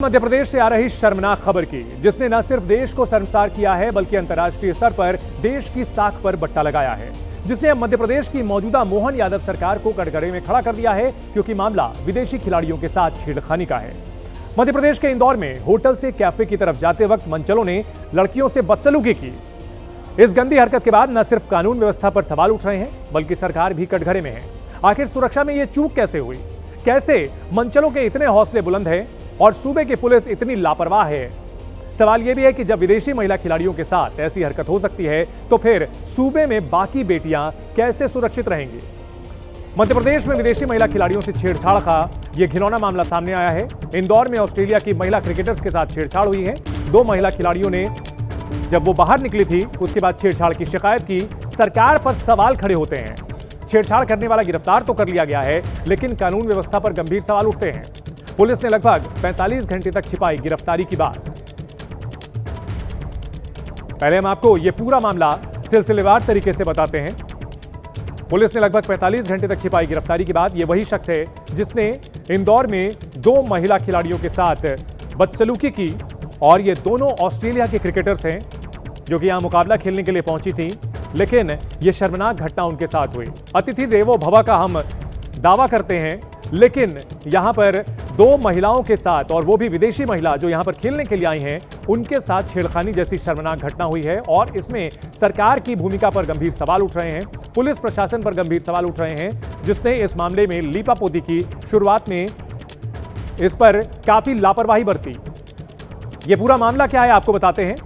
मध्य प्रदेश से आ रही शर्मनाक खबर की, जिसने न सिर्फ देश को शर्मसार किया है बल्कि अंतर्राष्ट्रीय स्तर पर देश की साख पर बट्टा लगाया है, जिसने अब मध्य प्रदेश की मौजूदा मोहन यादव सरकार को कटघरे में खड़ा कर दिया है, क्योंकि मामला विदेशी खिलाड़ियों के साथ छेड़खानी का है। मध्य प्रदेश के इंदौर में होटल से कैफे की तरफ जाते वक्त मनचलों ने लड़कियों से बदसलूकी की। इस गंदी हरकत के बाद न सिर्फ कानून व्यवस्था पर सवाल उठ रहे हैं बल्कि सरकार भी कटघरे में है। आखिर सुरक्षा में यह चूक कैसे हुई? कैसे मनचलों के इतने हौसले बुलंद हैं और सूबे की पुलिस इतनी लापरवाह है? सवाल यह भी है कि जब विदेशी महिला खिलाड़ियों के साथ ऐसी हरकत हो सकती है तो फिर सूबे में बाकी बेटियां कैसे सुरक्षित रहेंगी? मध्य प्रदेश में विदेशी महिला खिलाड़ियों से छेड़छाड़ का यह घिनौना मामला सामने आया है। इंदौर में ऑस्ट्रेलिया की महिला क्रिकेटर्स के साथ छेड़छाड़ हुई है। दो महिला खिलाड़ियों ने जब वो बाहर निकली थी उसके बाद छेड़छाड़ की शिकायत की। सरकार पर सवाल खड़े होते हैं। छेड़छाड़ करने वाला गिरफ्तार तो कर लिया गया है, लेकिन कानून व्यवस्था पर गंभीर सवाल उठते हैं। पुलिस ने लगभग 45 घंटे तक छिपाई गिरफ्तारी की बात। पहले हम आपको यह पूरा मामला सिलसिलेवार तरीके से बताते हैं। पुलिस ने लगभग 45 घंटे तक छिपाई गिरफ्तारी के बाद यह वही शख्स है जिसने इंदौर में दो महिला खिलाड़ियों के साथ बदसलूकी की, और ये दोनों ऑस्ट्रेलिया के क्रिकेटर्स हैं जो कि यहां मुकाबला खेलने के लिए पहुंची थी, लेकिन यह शर्मनाक घटना उनके साथ हुई। अतिथि देवो भव का हम दावा करते हैं, लेकिन यहां पर दो महिलाओं के साथ, और वो भी विदेशी महिला जो यहां पर खेलने के लिए आई हैं, उनके साथ छेड़खानी जैसी शर्मनाक घटना हुई है। और इसमें सरकार की भूमिका पर गंभीर सवाल उठ रहे हैं, पुलिस प्रशासन पर गंभीर सवाल उठ रहे हैं, जिसने इस मामले में लीपापोती की। शुरुआत में इस पर काफी लापरवाही बरती। यह पूरा मामला क्या है आपको बताते हैं।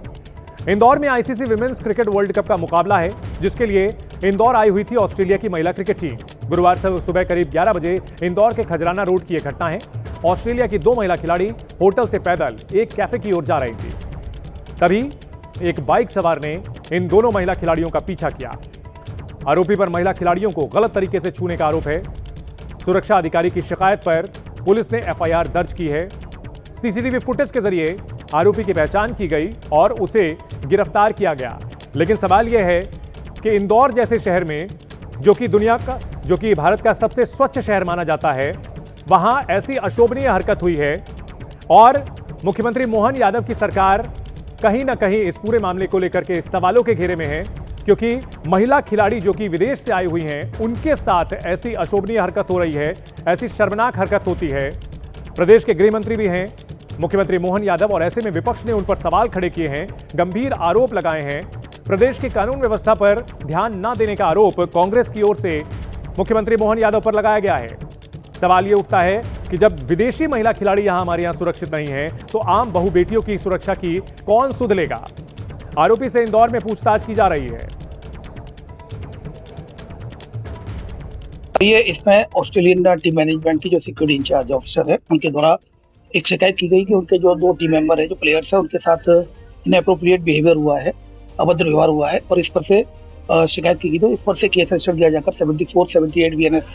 इंदौर में ICC women's cricket world cup का मुकाबला है, जिसके लिए इंदौर आई हुई थी ऑस्ट्रेलिया की महिला क्रिकेट टीम। गुरुवार से सुबह करीब 11 बजे इंदौर के खजराना रोड की यह घटना है। ऑस्ट्रेलिया की दो महिला खिलाड़ी होटल से पैदल एक कैफे की ओर जा रही थी। तभी एक बाइक सवार ने इन दोनों महिला खिलाड़ियों का पीछा किया। आरोपी पर महिला खिलाड़ियों को गलत तरीके से छूने का आरोप है। सुरक्षा अधिकारी की शिकायत पर पुलिस ने एफआईआर दर्ज की है। सीसीटीवी फुटेज के जरिए आरोपी की पहचान की गई और उसे गिरफ्तार किया गया। लेकिन सवाल यह है कि इंदौर जैसे शहर में, जो कि भारत का सबसे स्वच्छ शहर माना जाता है, वहां ऐसी अशोभनीय हरकत हुई है और मुख्यमंत्री मोहन यादव की सरकार कहीं ना कहीं इस पूरे मामले को लेकर के सवालों के घेरे में है, क्योंकि महिला खिलाड़ी जो कि विदेश से आई हुई हैं, उनके साथ ऐसी अशोभनीय हरकत हो रही है, ऐसी शर्मनाक हरकत होती है। प्रदेश के गृह मंत्री भी हैं मुख्यमंत्री मोहन यादव, और ऐसे में विपक्ष ने उन पर सवाल खड़े किए हैं, गंभीर आरोप लगाए हैं। प्रदेश की कानून व्यवस्था पर ध्यान न देने का आरोप कांग्रेस की ओर से मुख्यमंत्री मोहन यादव पर लगाया गया है। सवाल यह उठता है कि जब विदेशी महिला खिलाड़ी यहां हमारे यहां सुरक्षित नहीं है, तो आम बहु बेटियों की सुरक्षा की कौन सुध लेगा? आरोपी से इंदौर में पूछताछ की जा रही है। ये इसमें ऑस्ट्रेलियन टीम मैनेजमेंट की जो सिक्योरिटी इंचार्ज ऑफिसर है, उनके द्वारा एक शिकायत की गई कि उनके जो दो टीम मेंबर है, जो प्लेयर्स है, उनके साथ इनएप्रोप्रिएट बिहेवियर हुआ है, अभद्र व्यवहार हुआ है, और इस पर से शिकायत की गई। तो इस पर से केस रजिस्टर किया जाकर 74-78 VNS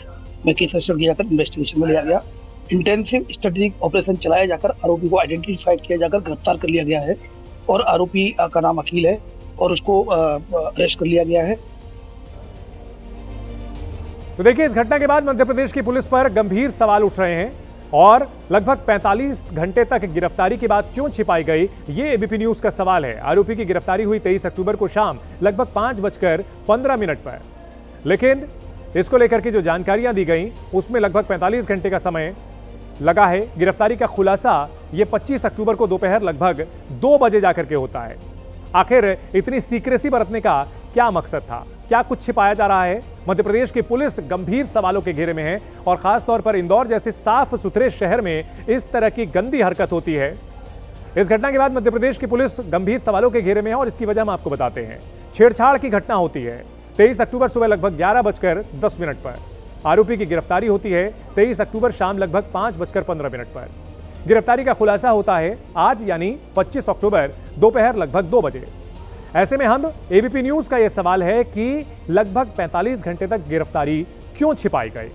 में केस रजिस्टर किया जाकर इन्वेस्टिगेशन में लिया गया। इंटेंसिव स्ट्रेटेजिक ऑपरेशन चलाया जाकर आरोपी को आइडेंटिफाइड किया जाकर गिरफ्तार कर लिया गया है, और आरोपी का नाम अखिल है और उसको अरेस्ट कर लिया गया है। तो देखिए, इस घटना के बाद मध्य प्रदेश की पुलिस पर गंभीर सवाल उठ रहे हैं, और लगभग 45 घंटे तक गिरफ्तारी के बाद क्यों छिपाई गई, ये एबीपी न्यूज का सवाल है। आरोपी की गिरफ्तारी हुई 23 अक्टूबर को शाम लगभग 5:15 पर, लेकिन इसको लेकर के जो जानकारियां दी गई उसमें लगभग 45 घंटे का समय लगा है। गिरफ्तारी का खुलासा ये 25 अक्टूबर को दोपहर लगभग 2 बजे जाकर के होता है। आखिर इतनी सीक्रेसी बरतने का क्या मकसद था? क्या कुछ छिपाया जा रहा है? मध्य प्रदेश की पुलिस गंभीर सवालों के घेरे में है, और खास तौर पर इंदौर जैसे साफ सुथरे शहर में इस तरह की गंदी हरकत होती है। इस घटना के बाद मध्य प्रदेश की पुलिस गंभीर सवालों के घेरे में है, और इसकी वजह हम आपको बताते हैं। छेड़छाड़ की घटना होती है 23 अक्टूबर सुबह लगभग 11:10 पर। आरोपी की गिरफ्तारी होती है 23 अक्टूबर शाम लगभग 5:15 पर। गिरफ्तारी का खुलासा होता है आज यानी 25 अक्टूबर दोपहर लगभग 2 बजे। ऐसे में हम एबीपी न्यूज का यह सवाल है कि लगभग 45 घंटे तक गिरफ्तारी क्यों छिपाई गई?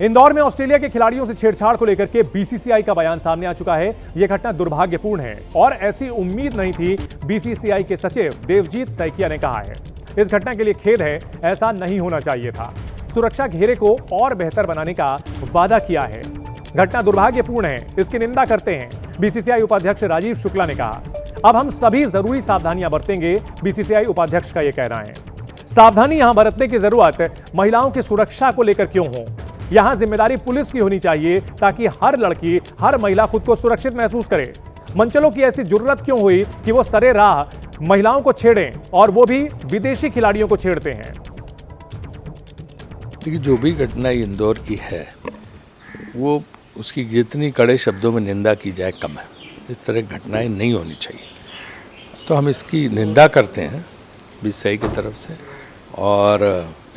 इंदौर में ऑस्ट्रेलिया के खिलाड़ियों से छेड़छाड़ को लेकर के बीसीसीआई का बयान सामने आ चुका है। यह घटना दुर्भाग्यपूर्ण है और ऐसी उम्मीद नहीं थी, बीसीसीआई के सचिव देवजीत सैकिया ने कहा है। इस घटना के लिए खेद है, ऐसा नहीं होना चाहिए था। सुरक्षा घेरे को और बेहतर बनाने का वादा किया है। घटना दुर्भाग्यपूर्ण है, इसकी निंदा करते हैं बीसीसीआई उपाध्यक्ष राजीव शुक्ला ने कहा। अब हम सभी जरूरी सावधानियां बरतेंगे, बीसीसीआई उपाध्यक्ष का यह कहना है। सावधानी यहां बरतने की जरूरत महिलाओं की सुरक्षा को लेकर क्यों हो, यहां जिम्मेदारी पुलिस की होनी चाहिए ताकि हर लड़की, हर महिला खुद को सुरक्षित महसूस करे। मंचलों की ऐसी जरूरत क्यों हुई कि वो सरे राह महिलाओं को छेड़ें और वो भी विदेशी खिलाड़ियों को छेड़ते हैं। देखिए, जो भी घटना इंदौर की है वो उसकी जितनी कड़े शब्दों में निंदा की जाए कम है। इस तरह की घटनाएं नहीं होनी चाहिए, तो हम इसकी निंदा करते हैं बीसीसीआई की तरफ से और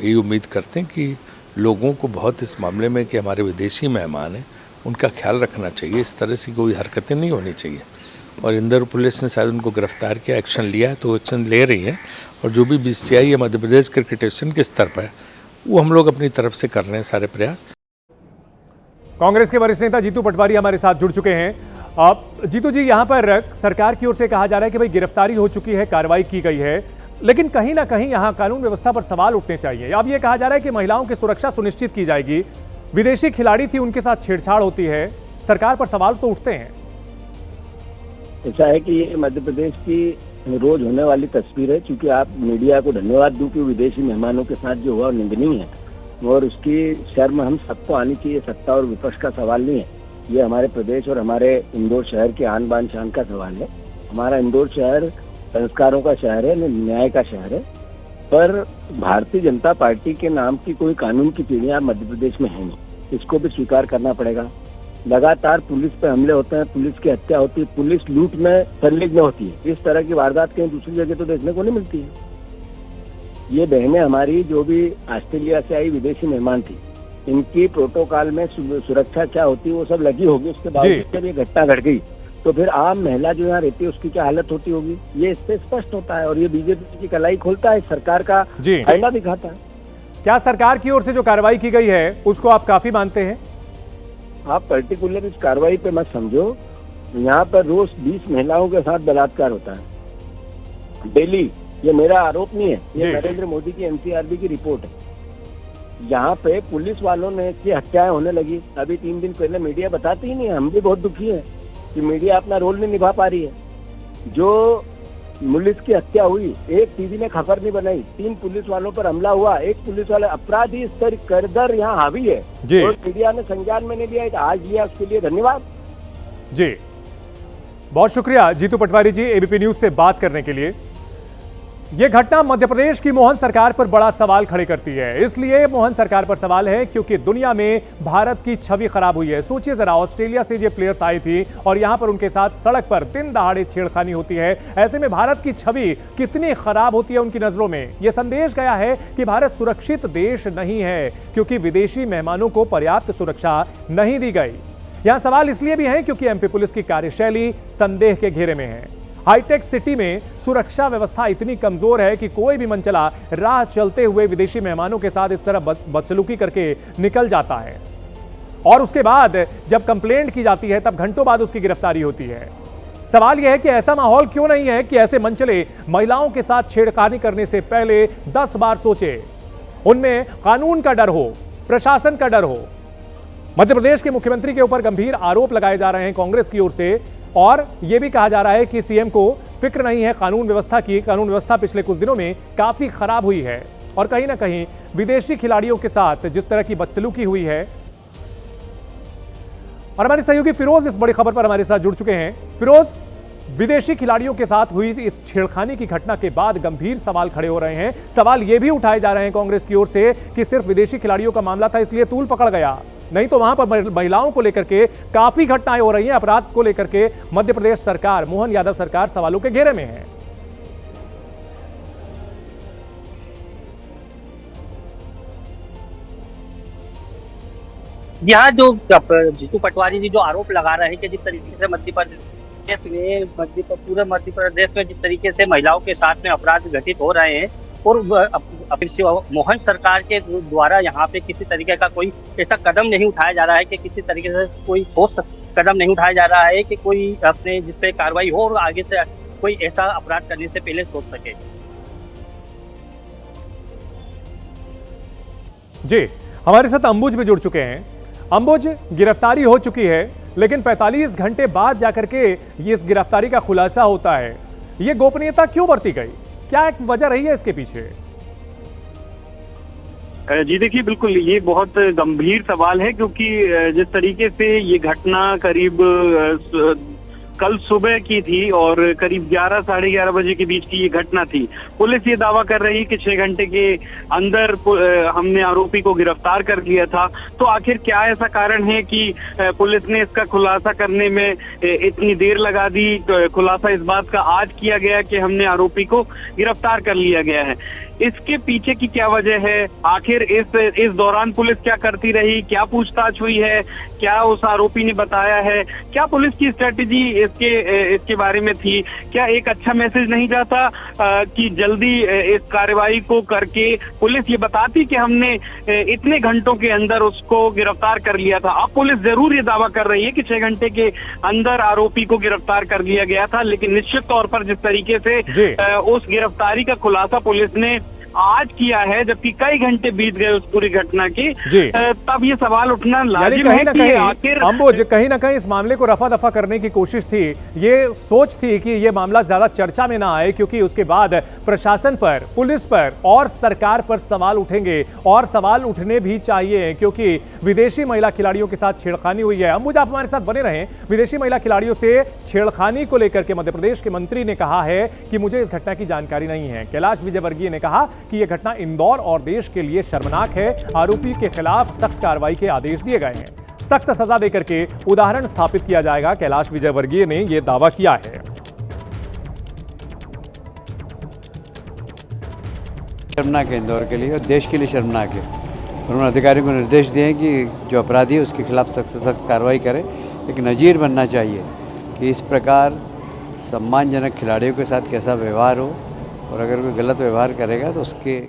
यही उम्मीद करते हैं कि लोगों को बहुत इस मामले में कि हमारे विदेशी मेहमान हैं उनका ख्याल रखना चाहिए। इस तरह से कोई हरकतें नहीं होनी चाहिए और इंदौर पुलिस ने शायद उनको गिरफ्तार किया, एक्शन लिया है तो एक्शन ले रही है। और जो भी बीसीसीआई या मध्य प्रदेश क्रिकेट एसोसिएशन के स्तर पर वो हम लोग अपनी तरफ से कर रहे हैं सारे प्रयास। कांग्रेस के वरिष्ठ नेता जीतू पटवारी हमारे साथ जुड़ चुके हैं। अब जीतू जी, यहां पर सरकार की ओर से कहा जा रहा है कि भाई गिरफ्तारी हो चुकी है, कार्रवाई की गई है, लेकिन कहीं ना कहीं यहां कानून व्यवस्था पर सवाल उठने चाहिए। अब यह कहा जा रहा है कि महिलाओं की सुरक्षा सुनिश्चित की जाएगी, विदेशी खिलाड़ी थी, उनके साथ छेड़छाड़ होती है, सरकार पर सवाल तो उठते हैं। ऐसा है कि ये मध्य प्रदेश की रोज होने वाली तस्वीर है, क्योंकि आप मीडिया को धन्यवाद दूं कि विदेशी मेहमानों के साथ जो हुआ निंदनीय है और उसकी शर्म हम सबको आनी चाहिए। सत्ता और विपक्ष का सवाल नहीं है, ये हमारे प्रदेश और हमारे इंदौर शहर के आन बान शान का सवाल है। हमारा इंदौर शहर संस्कारों का शहर है, न्याय का शहर है, पर भारतीय जनता पार्टी के नाम की कोई कानून की पीढ़ियां मध्य प्रदेश में है नहीं, इसको भी स्वीकार करना पड़ेगा। लगातार पुलिस पे हमले होते हैं, पुलिस की हत्या होती है, पुलिस लूट में संलिग्न होती है। इस तरह की वारदात कहीं दूसरी जगह तो देखने को नहीं मिलती है। ये बहनें हमारी जो भी ऑस्ट्रेलिया से आई विदेशी मेहमान थी, इनकी प्रोटोकॉल में सुरक्षा क्या होती है वो सब लगी होगी, उसके बावजूद जब ये घटना घट गई तो फिर आम महिला जो यहाँ रहती है उसकी क्या हालत होती होगी, ये इससे स्पष्ट होता है। और ये बीजेपी की कलाई खोलता है, सरकार का आईना दिखाता है। क्या सरकार की ओर से जो कार्रवाई की गई है उसको आप काफी मानते हैं? आप पर्टिकुलर इस कार्रवाई पे मत समझो। यहाँ पर रोज 20 महिलाओं के साथ बलात्कार होता है डेली। ये मेरा आरोप नहीं है, ये नरेंद्र मोदी की एनसीआरबी की रिपोर्ट है। यहाँ पे पुलिस वालों ने की हत्याएं होने लगी। अभी 3 दिन पहले मीडिया बताती ही नहीं है, हम भी बहुत दुखी हैं कि मीडिया अपना रोल नहीं निभा पा रही है। जो पुलिस की हत्या हुई, एक टीवी ने खबर नहीं बनाई, 3 पुलिस वालों पर हमला हुआ, एक पुलिस वाले अपराधी स्तर करदर यहाँ हावी है और मीडिया ने संज्ञान में नहीं लिया, आज लिया, उसके लिए धन्यवाद जी। बहुत शुक्रिया जीतू पटवारी जी एबीपी न्यूज से बात करने के लिए। यह घटना मध्य प्रदेश की मोहन सरकार पर बड़ा सवाल खड़े करती है। इसलिए मोहन सरकार पर सवाल है क्योंकि दुनिया में भारत की छवि खराब हुई है। सोचिए जरा, ऑस्ट्रेलिया से ये प्लेयर्स आई थी और यहां पर उनके साथ सड़क पर दिन दहाड़े छेड़खानी होती है। ऐसे में भारत की छवि कितनी खराब होती है उनकी नजरों में। यह संदेश गया है कि भारत सुरक्षित देश नहीं है क्योंकि विदेशी मेहमानों को पर्याप्त सुरक्षा नहीं दी गई। यहां सवाल इसलिए भी है क्योंकि एमपी पुलिस की कार्यशैली संदेह के घेरे में है। हाईटेक सिटी में सुरक्षा व्यवस्था इतनी कमजोर है कि कोई भी मनचला राह चलते हुए विदेशी मेहमानों के साथ इस तरह बदसलूकी करके निकल जाता है और उसके बाद जब कंप्लेंट की जाती है तब घंटों बाद उसकी गिरफ्तारी होती है। सवाल यह है कि ऐसा माहौल क्यों नहीं है कि ऐसे मनचले महिलाओं के साथ छेड़खानी करने से पहले 10 बार सोचे, उनमें कानून का डर हो, प्रशासन का डर हो। मध्य प्रदेश के मुख्यमंत्री के ऊपर गंभीर आरोप लगाए जा रहे हैं कांग्रेस की ओर से और यह भी कहा जा रहा है कि सीएम को फिक्र नहीं है कानून व्यवस्था की। कानून व्यवस्था पिछले कुछ दिनों में काफी खराब हुई है और कहीं ना कहीं विदेशी खिलाड़ियों के साथ जिस तरह की बदसलूकी हुई है। और हमारे सहयोगी फिरोज इस बड़ी खबर पर हमारे साथ जुड़ चुके हैं। फिरोज, विदेशी खिलाड़ियों के साथ हुई इस छेड़खानी की घटना के बाद गंभीर सवाल खड़े हो रहे हैं। सवाल यह भी उठाए जा रहे हैं कांग्रेस की ओर से कि सिर्फ विदेशी खिलाड़ियों का मामला था इसलिए तूल पकड़ गया, नहीं तो वहां पर महिलाओं को लेकर के काफी घटनाएं हो रही हैं। अपराध को लेकर के मध्य प्रदेश सरकार, मोहन यादव सरकार सवालों के घेरे में है। यहाँ जो जीतू पटवारी जी जो आरोप लगा रहे हैं कि जिस तरीके से पूरे मध्य प्रदेश में जिस तरीके से महिलाओं के साथ में अपराध घटित हो रहे हैं और मोहन सरकार के द्वारा यहाँ पे किसी तरीके का कोई ऐसा कदम नहीं उठाया जा रहा है कि किसी तरीके से कोई ठोस कदम नहीं उठाया जा रहा है कि कोई अपने जिस पे कार्रवाई हो और आगे से कोई ऐसा अपराध करने से पहले सोच सके। जी, हमारे साथ अंबुज भी जुड़ चुके हैं। अंबुज, गिरफ्तारी हो चुकी है, लेकिन 45 घंटे बाद जाकर के ये इस गिरफ्तारी का खुलासा होता है। ये गोपनीयता क्यों बरती गई? क्या एक वजह रही है इसके पीछे? जी देखिए, बिल्कुल ये बहुत गंभीर सवाल है, क्योंकि जिस तरीके से ये घटना करीब कल सुबह की थी और करीब 11 साढ़े 11 बजे के बीच की ये घटना थी। पुलिस ये दावा कर रही कि 6 घंटे के अंदर हमने आरोपी को गिरफ्तार कर लिया था। तो आखिर क्या ऐसा कारण है कि पुलिस ने इसका खुलासा करने में इतनी देर लगा दी? खुलासा इस बात का आज किया गया कि हमने आरोपी को गिरफ्तार कर लिया गया है। इसके पीछे की क्या वजह है? आखिर इस दौरान पुलिस क्या करती रही? क्या पूछताछ हुई है? क्या उस आरोपी ने बताया है? क्या पुलिस की स्ट्रेटेजी इसके बारे में थी? क्या एक अच्छा मैसेज नहीं जाता कि जल्दी इस कार्रवाई को करके पुलिस ये बताती कि हमने इतने घंटों के अंदर उसको गिरफ्तार कर लिया था? अब पुलिस जरूर ये दावा कर रही है कि 6 घंटे के अंदर आरोपी को गिरफ्तार कर लिया गया था, लेकिन निश्चित तौर पर जिस तरीके से उस गिरफ्तारी का खुलासा पुलिस ने आज किया है, जबकि कई घंटे बीत गए उस पूरी घटना के, तब ये सवाल उठना लाजिम है कि आखिर अंबुज, कहीं ना कहीं इस मामले को रफा दफा करने की कोशिश थी। ये सोच थी कि ये मामला ज्यादा चर्चा में ना आए, क्योंकि उसके बाद प्रशासन पर, पुलिस पर और सरकार पर सवाल उठेंगे, और सवाल उठने भी चाहिए, क्योंकि विदेशी महिला खिलाड़ियों के साथ छेड़खानी हुई है। अंबुज, आप हमारे साथ बने रहें। विदेशी महिला खिलाड़ियों से छेड़खानी को लेकर के मध्य प्रदेश के मंत्री ने कहा है कि मुझे इस घटना की जानकारी नहीं है। कैलाश विजयवर्गीय ने कहा कि यह घटना इंदौर और देश के लिए शर्मनाक है। आरोपी के खिलाफ सख्त कार्रवाई के आदेश दिए गए हैं, सख्त सजा देकर के उदाहरण स्थापित किया जाएगा। कैलाश विजयवर्गीय ने यह दावा किया है। शर्मनाक है इंदौर के लिए और देश के लिए शर्मनाक है। उन्होंने अधिकारियों को निर्देश दिए हैं कि जो अपराधी है उसके खिलाफ सख्त से सख्त कार्रवाई करें। एक नज़ीर बनना चाहिए कि इस प्रकार सम्मानजनक खिलाड़ियों के साथ कैसा व्यवहार हो, और अगर कोई गलत व्यवहार करेगा तो उसके।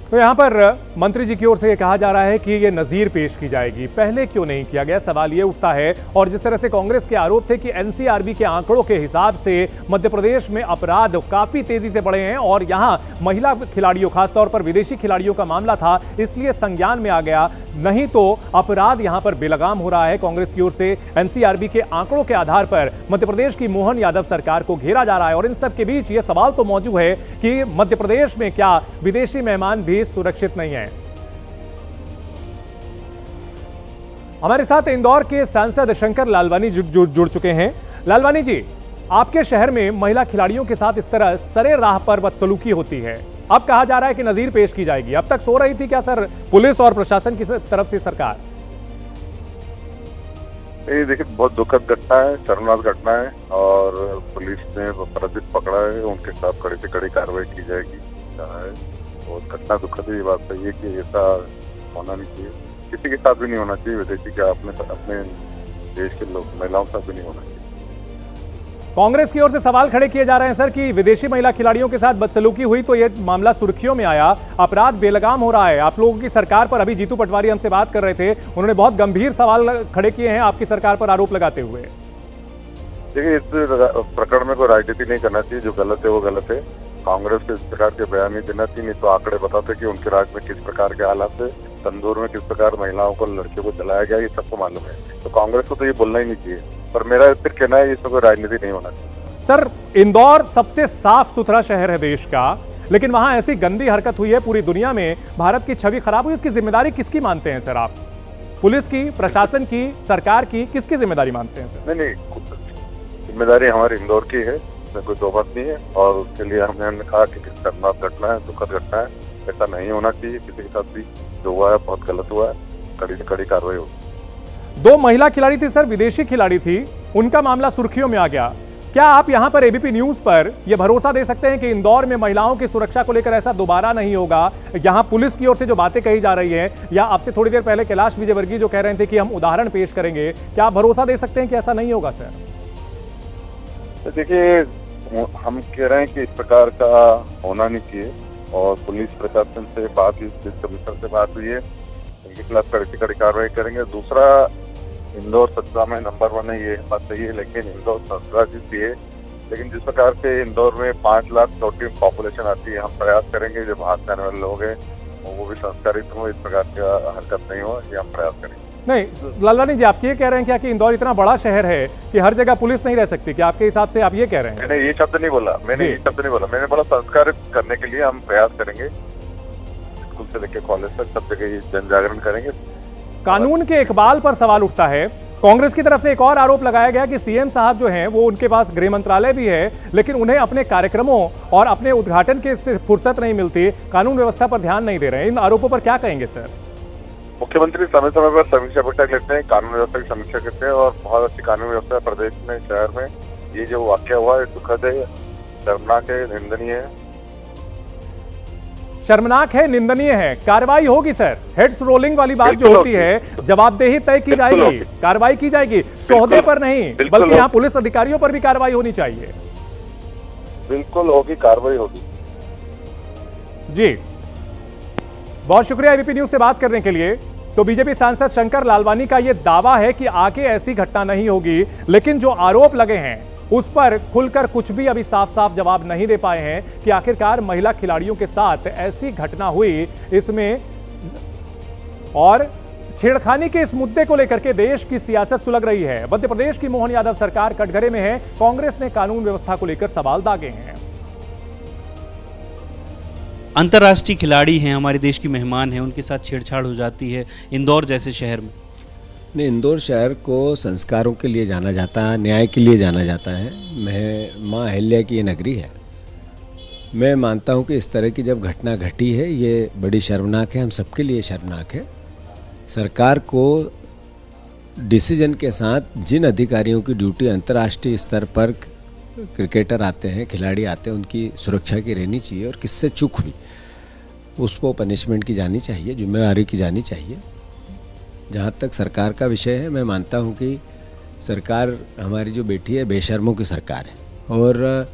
तो यहां पर मंत्री जी की ओर से यह कहा जा रहा है कि यह नजीर पेश की जाएगी। पहले क्यों नहीं किया गया, सवाल यह उठता है। और जिस तरह से कांग्रेस के आरोप थे कि एनसीआरबी के आंकड़ों के हिसाब से मध्य प्रदेश में अपराध काफी तेजी से बढ़े हैं, और यहां महिला खिलाड़ियों, खासतौर पर विदेशी खिलाड़ियों का मामला था, इसलिए संज्ञान में आ गया। नहीं तो अपराध यहां पर बेलगाम हो रहा है। कांग्रेस की ओर से एनसीआरबी के आंकड़ों के आधार पर मध्य प्रदेश की मोहन यादव सरकार को घेरा जा रहा है। और इन सब के बीच यह सवाल तो मौजूद है कि मध्य प्रदेश में क्या विदेशी मेहमान भी सुरक्षित नहीं है। हमारे साथ इंदौर के सांसद शंकर लालवानी जुड़ चुके हैं। लालवानी जी, आपके शहर में महिला खिलाड़ियों के साथ इस तरह सरे राह पर बदसलूकी होती है, अब कहा जा रहा है कि नजीर पेश की जाएगी। अब तक सो रही थी क्या सर पुलिस और प्रशासन की तरफ से सरकार? ये देखिए, बहुत दुखद घटना है, शर्मनाक घटना है, और पुलिस ने अपराधी पकड़ा है, उनके खिलाफ कड़ी से कड़ी कार्रवाई की जाएगी। और घटना दुखद है, ये बात सही है कि ऐसा होना नहीं चाहिए, किसी के साथ भी नहीं होना चाहिए। विदेशी का अपने देश के लोग महिलाओं के साथ भी नहीं होना चाहिए। कांग्रेस की ओर से सवाल खड़े किए जा रहे हैं सर कि विदेशी महिला खिलाड़ियों के साथ बदसलूकी हुई तो यह मामला सुर्खियों में आया, अपराध बेलगाम हो रहा है। आप लोगों की सरकार पर, अभी जीतू पटवारी हमसे बात कर रहे थे, उन्होंने बहुत गंभीर सवाल खड़े किए हैं आपकी सरकार पर आरोप लगाते हुए। देखिए, इस प्रकरण में कोई राजनीति नहीं करना चाहिए। जो गलत है वो गलत है। कांग्रेस को इस प्रकार के बयान नहीं देना चाहिए, नहीं तो आंकड़े बताते कि उनके राज्य में किस प्रकार के हालात है, तंदूर में किस प्रकार महिलाओं को, लड़कियों को जलाया गया, ये सबको मालूम है। तो कांग्रेस को तो ये बोलना ही नहीं चाहिए। पर मेरा फिर कहना है इसमें कोई राजनीति नहीं होना चाहिए। सर, इंदौर सबसे साफ सुथरा शहर है देश का, लेकिन वहां ऐसी गंदी हरकत हुई है, पूरी दुनिया में भारत की छवि खराब हुई। इसकी जिम्मेदारी किसकी मानते हैं सर आप? पुलिस की, प्रशासन की, सरकार की, किसकी जिम्मेदारी मानते हैं सर? नहीं, जिम्मेदारी हमारे इंदौर की है, इसमें कोई दो बात नहीं है। और उसके लिए हमने कहा कि शर्मनाक घटना है, दुखद घटना है, ऐसा नहीं होना चाहिए किसी के साथ भी। जो हुआ है बहुत गलत हुआ है, कड़ी से कड़ी कार्रवाई होगी। 2 महिला खिलाड़ी थी सर, विदेशी खिलाड़ी थी, उनका मामला सुर्खियों में आ गया। क्या आप यहां पर एबीपी न्यूज पर यह भरोसा दे सकते हैं कि इंदौर में महिलाओं की सुरक्षा को लेकर ऐसा दोबारा नहीं होगा? यहां पुलिस की ओर से जो बातें कही जा रही हैं, या आपसे थोड़ी देर पहले कैलाश विजयवर्गीय जो कह रहे थे कि हम उदाहरण पेश करेंगे, क्या आप भरोसा दे सकते हैं कि ऐसा नहीं होगा सर? तो देखिए, हम कह रहे हैं कि इस प्रकार का होना नहीं चाहिए, और पुलिस प्रशासन से बात हुई, पुलिस कमिश्नर से बात हुई है, इनके खिलाफ कड़ी से कड़ी कार्रवाई करेंगे। दूसरा, इंदौर सत्रह में नंबर 1 है, ये बात सही है, लेकिन इंदौर 17 भी है, लेकिन जिस प्रकार से इंदौर में 5 लाख छोटी पॉपुलेशन आती है, हम प्रयास करेंगे जो बाहर से आने वाले लोग हैं वो भी संस्कारित हो, इस प्रकार की हरकत नहीं हो, ये हम प्रयास करेंगे। नहीं लालवानी जी, आप ये कह रहे हैं क्या कि इंदौर इतना बड़ा शहर है कि हर जगह पुलिस नहीं रह सकती? क्या आपके हिसाब से आप ये कह रहे हैं? मैंने ये शब्द नहीं बोला, मैंने बोला संस्कारित करने के लिए हम प्रयास करेंगे, स्कूल से लेकर कॉलेज तक सब जगह जन जागरण करेंगे। कानून के इकबाल पर सवाल उठता है। कांग्रेस की तरफ से एक और आरोप लगाया गया कि सीएम साहब जो हैं वो उनके पास गृह मंत्रालय भी है, लेकिन उन्हें अपने कार्यक्रमों और अपने उद्घाटन के से फुर्सत नहीं मिलती, कानून व्यवस्था पर ध्यान नहीं दे रहे हैं। इन आरोपों पर क्या कहेंगे सर? मुख्यमंत्री समय समय पर समीक्षा बैठक लेते हैं, कानून व्यवस्था की समीक्षा करते हैं और बहुत अच्छी कानून व्यवस्था प्रदेश में, शहर में। ये जो वाकया हुआ है दुखद है, शर्मनाक है, निंदनीय है। शर्मनाक है, निंदनीय है। कार्रवाई होगी सर? हेड्स रोलिंग वाली बात जो होती है, जवाबदेही तय की जाएगी, कार्रवाई की जाएगी, सौदे पर नहीं बल्कि यहाँ पुलिस अधिकारियों पर भी कार्रवाई होनी चाहिए। बिल्कुल होगी, कार्रवाई होगी जी। बहुत शुक्रिया एबीपी न्यूज से बात करने के लिए। तो बीजेपी सांसद शंकर लालवानी का यह दावा है कि आगे ऐसी घटना नहीं होगी, लेकिन जो आरोप लगे हैं उस पर खुलकर कुछ भी अभी साफ साफ जवाब नहीं दे पाए हैं कि आखिरकार महिला खिलाड़ियों के साथ ऐसी घटना हुई, इसमें और छेड़खानी के इस मुद्दे को लेकर के देश की सियासत सुलग रही है। मध्य प्रदेश की मोहन यादव सरकार कटघरे में है, कांग्रेस ने कानून व्यवस्था को लेकर सवाल दागे हैं। अंतर्राष्ट्रीय खिलाड़ी हैं, हमारे देश की मेहमान हैं, उनके साथ छेड़छाड़ हो जाती है इंदौर जैसे शहर में। नहीं, इंदौर शहर को संस्कारों के लिए जाना जाता है, न्याय के लिए जाना जाता है। माँ अहिल्या की ये नगरी है। मैं मानता हूँ कि इस तरह की जब घटना घटी है ये बड़ी शर्मनाक है, हम सबके लिए शर्मनाक है। सरकार को डिसीजन के साथ जिन अधिकारियों की ड्यूटी अंतर्राष्ट्रीय स्तर पर क्रिकेटर आते हैं, खिलाड़ी आते हैं, उनकी सुरक्षा की रहनी चाहिए और किससे चूक हुई उसको पनिशमेंट की जानी चाहिए, जिम्मेवारी की जानी चाहिए। जहाँ तक सरकार का विषय है, मैं मानता हूँ कि सरकार हमारी जो बेटी है बेशर्मों की सरकार है और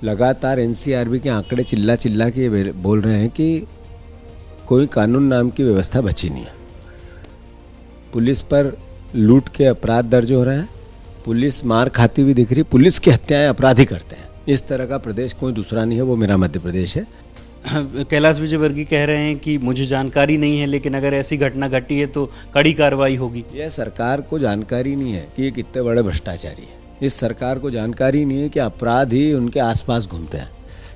लगातार एनसीआरबी के आंकड़े चिल्ला चिल्ला के बोल रहे हैं कि कोई कानून नाम की व्यवस्था बची नहीं है। पुलिस पर लूट के अपराध दर्ज हो रहे हैं, पुलिस मार खाती हुई दिख रही, पुलिस की हत्याएं अपराधी करते हैं। इस तरह का प्रदेश कोई दूसरा नहीं है, वो मेरा मध्य प्रदेश है। कैलाश विजयवर्गीय कह रहे हैं कि मुझे जानकारी नहीं है, लेकिन अगर ऐसी घटना घटी है तो कड़ी कार्रवाई होगी। यह सरकार को जानकारी नहीं है कि ये कितने बड़े भ्रष्टाचारी है। इस सरकार को जानकारी नहीं है कि अपराधी उनके आसपास घूमते हैं।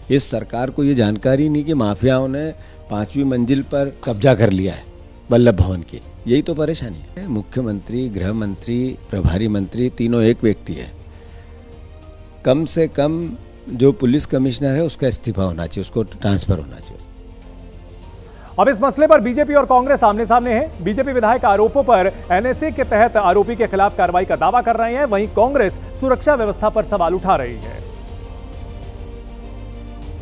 इस सरकार को ये जानकारी नहीं कि माफियाओं ने 5वीं मंजिल पर कब्जा कर लिया है वल्लभ भवन की। यही तो परेशानी है। मुख्यमंत्री, गृह मंत्री, प्रभारी मंत्री तीनों एक व्यक्ति है। कम से कम जो पुलिस कमिश्नर है उसका इस्तीफा होना चाहिए, उसको ट्रांसफर होना चाहिए। अब इस मसले पर बीजेपी और कांग्रेस आमने सामने है। बीजेपी विधायक आरोपों पर एनएसए के तहत आरोपी के खिलाफ कार्रवाई का दावा कर रहे हैं, वहीं कांग्रेस सुरक्षा व्यवस्था पर सवाल उठा रही है।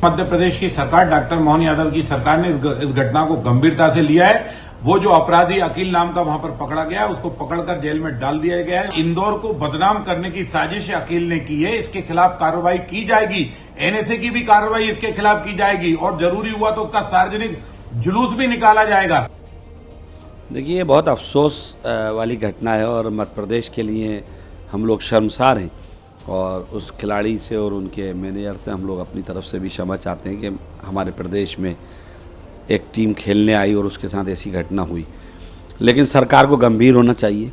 मध्य प्रदेश की सरकार, डॉक्टर मोहन यादव की सरकार ने इस घटना को गंभीरता से लिया है। वो जो अपराधी अकील नाम का वहां पर पकड़ा गया, उसको पकड़कर जेल में डाल दिया गया है। इंदौर को बदनाम करने की साजिश अकील ने की है, इसके खिलाफ कार्रवाई की जाएगी। एनएसए की भी कार्रवाई इसके खिलाफ की जाएगी और जरूरी हुआ तो उसका सार्वजनिक जुलूस भी निकाला जाएगा। देखिए, ये बहुत अफसोस वाली घटना है और मध्य प्रदेश के लिए हम लोग शर्मसार हैं और उस खिलाड़ी से और उनके मैनेजर से हम लोग अपनी तरफ से भी क्षमा चाहते हैं कि हमारे प्रदेश में एक टीम खेलने आई और उसके साथ ऐसी घटना हुई। लेकिन सरकार को गंभीर होना चाहिए,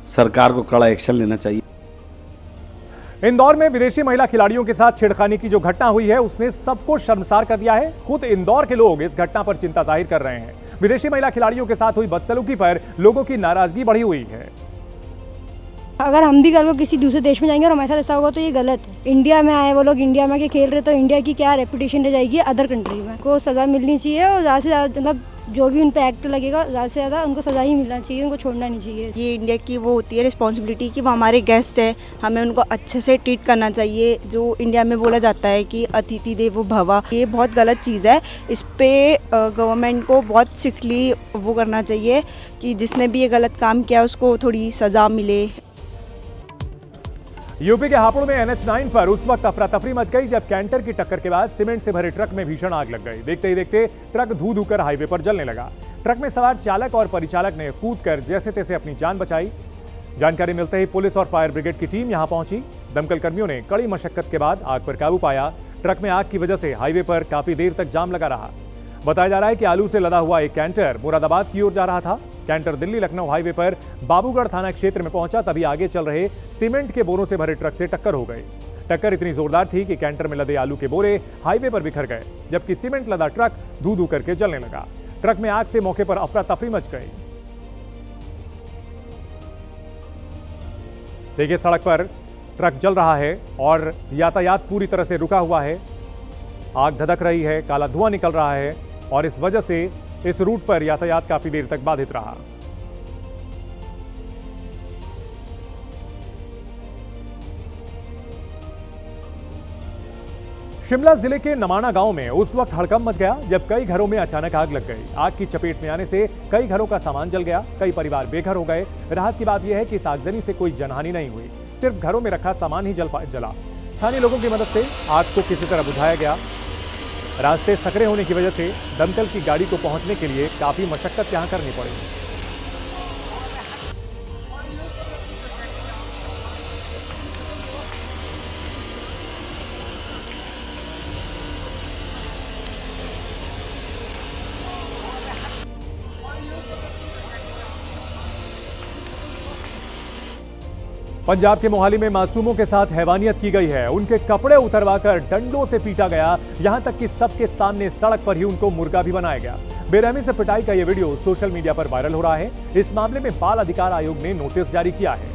सरकार को कड़ा एक्शन लेना चाहिए। इंदौर में विदेशी महिला खिलाड़ियों के साथ छेड़खानी की जो घटना हुई है उसने सबको शर्मसार कर दिया है। खुद इंदौर के लोग इस घटना पर चिंता जाहिर कर रहे हैं। विदेशी महिला खिलाड़ियों के साथ हुई बदसलूकी पर लोगों की नाराजगी बढ़ी हुई है। अगर हम भी कल को किसी दूसरे देश में जाएंगे और हमारे साथ ऐसा होगा तो ये गलत है। इंडिया में आए वो लोग, इंडिया में के खेल रहे, तो इंडिया की क्या रेपुटेशन रह जाएगी अदर कंट्री में। को सज़ा मिलनी चाहिए और ज़्यादा से ज़्यादा मतलब जो भी उन पर एक्ट लगेगा ज़्यादा से ज़्यादा उनको सज़ा ही मिलना चाहिए, उनको छोड़ना नहीं चाहिए। ये इंडिया की वो होती है रिस्पॉन्सिबिलिटी कि वो हमारे गेस्ट है, हमें उनको अच्छे से ट्रीट करना चाहिए। जो इंडिया में बोला जाता है कि अतिथि देवो भव, ये बहुत गलत चीज़ है। इस पर गवर्नमेंट को बहुत स्ट्रिक्टली वो करना चाहिए कि जिसने भी ये गलत काम किया उसको थोड़ी सज़ा मिले। यूपी के हापुड़ में NH9 पर उस वक्त अफरा तफरी मच गई जब कैंटर की टक्कर के बाद सीमेंट से भरे ट्रक में भीषण आग लग गई। देखते ही देखते ट्रक धू धू कर हाईवे पर जलने लगा। ट्रक में सवार चालक और परिचालक ने कूदकर जैसे तैसे अपनी जान बचाई। जानकारी मिलते ही पुलिस और फायर ब्रिगेड की टीम यहां पहुंची। दमकल कर्मियों ने कड़ी मशक्कत के बाद आग पर काबू पाया। ट्रक में आग की वजह से हाईवे पर काफी देर तक जाम लगा रहा। बताया जा रहा है कि आलू से लदा हुआ एक कैंटर मुरादाबाद की ओर जा रहा था। कैंटर दिल्ली लखनऊ हाईवे पर बाबूगढ़ थाना क्षेत्र में पहुंचा, तभी आगे चल रहे सीमेंट के बोरों से भरे ट्रक से टक्कर हो गई। टक्कर इतनी जोरदार थी कि कैंटर में लदे आलू के बोरे हाईवे पर बिखर गए, जबकि सीमेंट लदा ट्रक धू धू करके जलने लगा। ट्रक में आग से मौके पर अफरा तफरी मच गई। देखिए, सड़क पर ट्रक जल रहा है और यातायात पूरी तरह से रुका हुआ है। आग धधक रही है, काला धुआं निकल रहा है और इस वजह से इस रूट पर यातायात काफी देर तक बाधित रहा। शिमला जिले के नमाना गांव में उस वक्त हड़कंप मच गया जब कई घरों में अचानक आग लग गई। आग की चपेट में आने से कई घरों का सामान जल गया, कई परिवार बेघर हो गए। राहत की बात यह है कि इस आगजनी से कोई जनहानि नहीं हुई, सिर्फ घरों में रखा सामान ही जला। स्थानीय लोगों की मदद से आग को किसी तरह बुझाया गया। रास्ते सकरे होने की वजह से दमकल की गाड़ी को पहुंचने के लिए काफी मशक्कत यहां करनी पड़ी। पंजाब के मोहाली में मासूमों के साथ हैवानियत की गई है। उनके कपड़े उतरवाकर डंडों से पीटा गया, यहां तक कि सबके सामने सड़क पर ही उनको मुर्गा भी बनाया गया। बेरहमी से पिटाई का यह वीडियो सोशल मीडिया पर वायरल हो रहा है। इस मामले में बाल अधिकार आयोग ने नोटिस जारी किया है।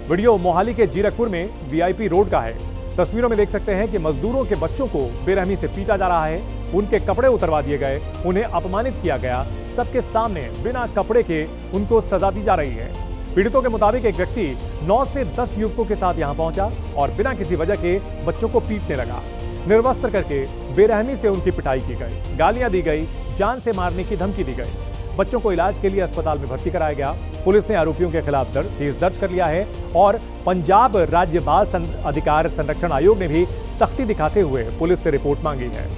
वीडियो मोहाली के जीरकपुर में वीआईपी रोड का है। तस्वीरों में देख सकते हैं कि मजदूरों के बच्चों को बेरहमी से पीटा जा रहा है, उनके कपड़े उतरवा दिए गए, उन्हें अपमानित किया गया। सबके सामने बिना कपड़े के उनको सजा दी जा रही है। पीड़ितों के मुताबिक एक व्यक्ति 9 से 10 युवकों के साथ यहां पहुंचा और बिना किसी वजह के बच्चों को पीटने लगा। निर्वस्त्र करके बेरहमी से उनकी पिटाई की गई, गालियां दी गई, जान से मारने की धमकी दी गई। बच्चों को इलाज के लिए अस्पताल में भर्ती कराया गया। पुलिस ने आरोपियों के खिलाफ केस दर्ज कर लिया है और पंजाब राज्य बाल अधिकार संरक्षण आयोग ने भी सख्ती दिखाते हुए पुलिस से रिपोर्ट मांगी है।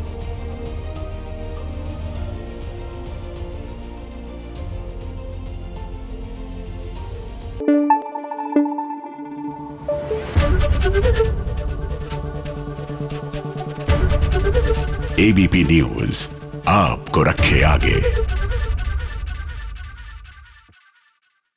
एबीपी न्यूज आपको रखे आगे।